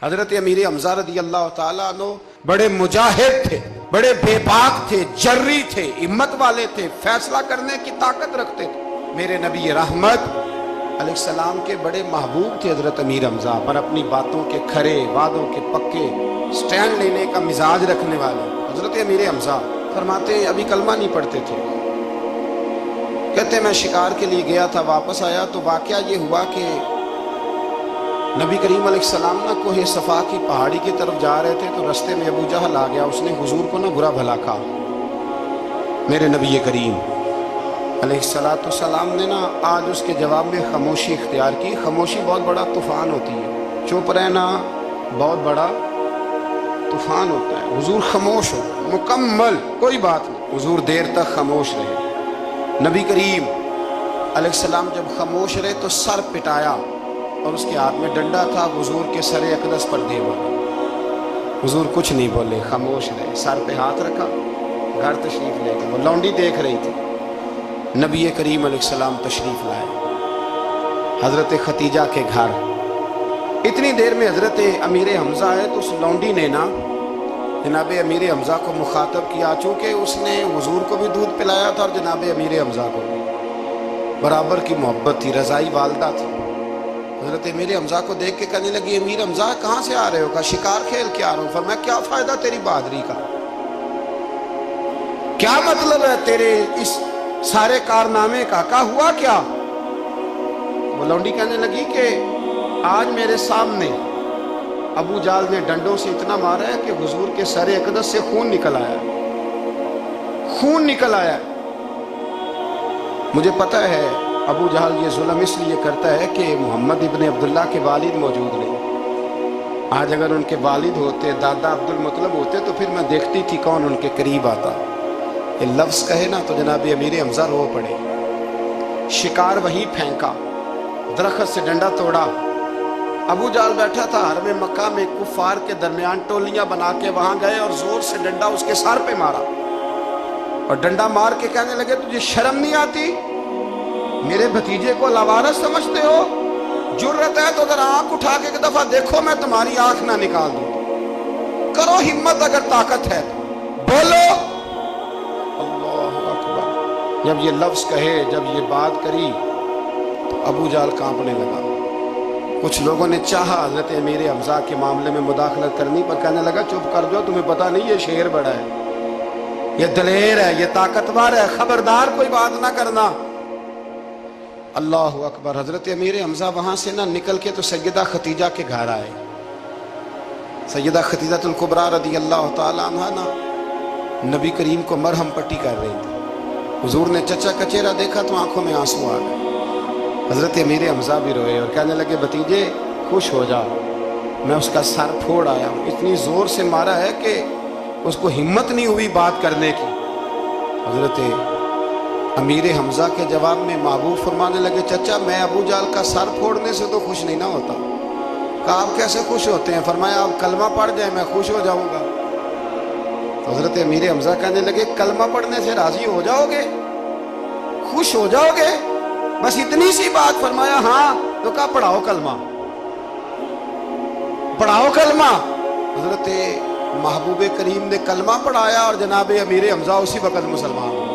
حضرت امیر حمزہ رضی اللہ تعالیٰ عنہ بڑے مجاہد تھے، بڑے بے باک تھے، جری تھے، ہمت والے تھے، فیصلہ کرنے کی طاقت رکھتے تھے۔ میرے نبی رحمت علیہ السلام کے بڑے محبوب تھے حضرت امیر حمزہ، پر اپنی باتوں کے کھرے، وعدوں کے پکے، سٹینڈ لینے کا مزاج رکھنے والے حضرت امیر حمزہ فرماتے ہیں ابھی کلمہ نہیں پڑھتے تھے، کہتے میں شکار کے لیے گیا تھا، واپس آیا تو واقعہ یہ ہوا کہ نبی کریم علیہ السلام نہ کوہ صفا کی پہاڑی کی طرف جا رہے تھے تو رستے میں ابو جہل آ گیا، اس نے حضور کو نہ برا بھلا کہا۔ میرے نبی کریم علیہ السلام نے نا آج اس کے جواب میں خاموشی اختیار کی۔ خاموشی بہت بڑا طوفان ہوتی ہے، چپ رہنا بہت بڑا طوفان ہوتا ہے۔ حضور خاموش ہو، مکمل کوئی بات نہیں، حضور دیر تک خاموش رہے۔ نبی کریم علیہ السلام جب خاموش رہے تو سر پٹایا اور اس کے ہاتھ میں ڈنڈا تھا، حضور کے سر اقدس پر دے مارا۔ حضور کچھ نہیں بولے، خاموش رہے، سر پہ ہاتھ رکھا، گھر تشریف لے گئے۔ وہ لونڈی دیکھ رہی تھی، نبی کریم علیہ السلام تشریف لائے حضرت ختیجہ کے گھر۔ اتنی دیر میں حضرت امیر حمزہ آئے تو اس لونڈی نے نا جناب امیر حمزہ کو مخاطب کیا، چونکہ اس نے حضور کو بھی دودھ پلایا تھا اور جناب امیر حمزہ کو بھی برابر کی محبت تھی، رضائی والدہ تھی۔ حضرت امیر حمزہ کو دیکھ کے کہنے لگی امیر حمزہ کہاں سے آ رہے ہو؟ کہا شکار کھیل کے آ رہا ہوں۔ فرمایا کیا فائدہ تیری بہادری کا، کیا مطلب ہے تیرے اس سارے کارنامے کا، کہا ہوا کیا؟ وہ لونڈی کہنے لگی کہ آج میرے سامنے ابو جال نے ڈنڈوں سے اتنا مارا ہے کہ حضور کے سر اقدس سے خون نکل آیا، خون نکل آیا۔ مجھے پتہ ہے ابو جہل یہ ظلم اس لیے کرتا ہے کہ محمد ابن عبداللہ کے والد موجود نہیں۔ آج اگر ان کے والد ہوتے، دادا عبد المطلب ہوتے تو پھر میں دیکھتی تھی کون ان کے قریب آتا۔ یہ لفظ کہے نا تو جناب امیر حمزہ رو پڑے۔ شکار وہیں پھینکا، درخت سے ڈنڈا توڑا۔ ابو جہل بیٹھا تھا حرم مکہ میں، کفار کے درمیان ٹولیاں بنا کے وہاں گئے اور زور سے ڈنڈا اس کے سر پہ مارا اور ڈنڈا مار کے کہنے لگے تجھے شرم نہیں آتی؟ میرے بھتیجے کو لاوارث سمجھتے ہو؟ جرت ہے تو ذرا آنکھ اٹھا کے ایک دفعہ دیکھو، میں تمہاری آنکھ نہ نکال دوں، کرو ہمت اگر طاقت ہے تو بولو۔ اللہ اکبر۔ جب یہ لفظ کہے، جب یہ بات کری تو ابو جہل کانپنے لگا۔ کچھ لوگوں نے چاہا حضرت امیر حمزہ کے معاملے میں مداخلت کرنی، پر کہنے لگا چپ کر جاؤ، تمہیں پتہ نہیں یہ شیر بڑا ہے، یہ دلیر ہے، یہ طاقتور ہے، خبردار کوئی بات نہ کرنا۔ اللہ اکبر۔ حضرت امیر حمزہ وہاں سے نہ نکل کے تو سیدہ ختیجہ کے گھر آئے۔ سیدہ ختیجہ الکبریٰ رضی اللہ تعالیٰ عنہ نا نبی کریم کو مرہم پٹی کر رہی تھی۔ حضور نے چچا کا چہرہ دیکھا تو آنکھوں میں آنسو آ گئے۔ حضرت امیر حمزہ بھی روئے اور کہنے لگے بھتیجے خوش ہو جا، میں اس کا سر پھوڑ آیا ہوں، اتنی زور سے مارا ہے کہ اس کو ہمت نہیں ہوئی بات کرنے کی۔ حضرت امیر حمزہ کے جواب میں محبوب فرمانے لگے چچا میں ابو جہل کا سر پھوڑنے سے تو خوش نہیں نہ ہوتا۔ کہا آپ کیسے خوش ہوتے ہیں؟ فرمایا آپ کلمہ پڑھ جائیں میں خوش ہو جاؤں گا۔ تو حضرت امیر حمزہ کہنے لگے کلمہ پڑھنے سے راضی ہو جاؤ گے، خوش ہو جاؤ گے، بس اتنی سی بات؟ فرمایا ہاں۔ تو کہا پڑھاؤ کلمہ، پڑھاؤ کلمہ۔ حضرت محبوب کریم نے کلمہ پڑھایا اور جناب امیر حمزہ اسی وقت مسلمان